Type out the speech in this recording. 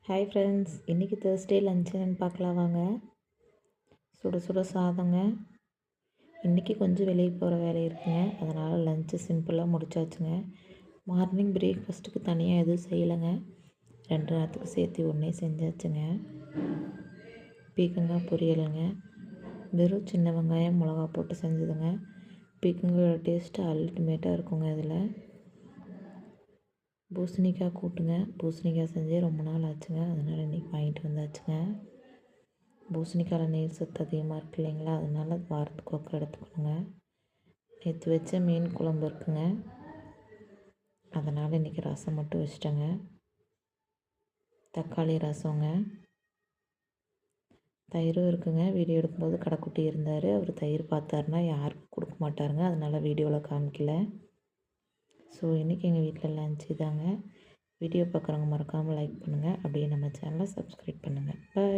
Hi friends, இன்றைக்கி Thursday lunch என்னென்னு பார்க்கலாம் வாங்க. சுட சுட சாதங்க. இன்றைக்கி கொஞ்சம் வெளியே போகிற வேலை இருக்குங்க, அதனால் லன்ச்சு சிம்பிளாக முடிச்சாச்சுங்க. மார்னிங் பிரேக்ஃபாஸ்ட்டுக்கு தனியாக எதுவும் செய்யலைங்க, 2 நேரத்துக்கு சேர்த்து ஒன்றே செஞ்சாச்சுங்க. பீக்கங்காய் பொரியலுங்க, வெறும் சின்ன வெங்காயம் மிளகா போட்டு செஞ்சதுங்க. பீக்கங்காயோட டேஸ்ட்டு அல்டிமேட்டாக இருக்குங்க. இதில் பூசணிக்காய் கூட்டுங்க. பூசணிக்காய் செஞ்சே ரொம்ப நாள் ஆச்சுங்க, அதனால் இன்றைக்கி வாங்கிட்டு வந்தாச்சுங்க. பூசணிக்காயில் நீர் சத்து அதிகமாக இருக்குது இல்லைங்களா, அதனால் வாரத்துக்கு ஒருக்கா எடுத்துக்கணுங்க. நேற்று வச்ச மீன் குழம்பு இருக்குங்க, அதனால் இன்றைக்கி ரசம் மட்டும் வச்சிட்டேங்க. தக்காளி ரசங்க, தயிரும் இருக்குங்க. வீடியோ எடுக்கும்போது கடைக்குட்டி இருந்தார், அவர் தயிர் பார்த்தாருன்னா யாருக்கும் கொடுக்க மாட்டாருங்க, அதனால் வீடியோவில் காமிக்கல. ஸோ இன்றைக்கி எங்கள் வீட்டில் லன்ச் இதாங்க. வீடியோ பார்க்குறவங்க மறக்காமல் லைக் பண்ணுங்கள், அப்படியே நம்ம சேனலை சப்ஸ்கிரைப் பண்ணுங்கள். பாய்.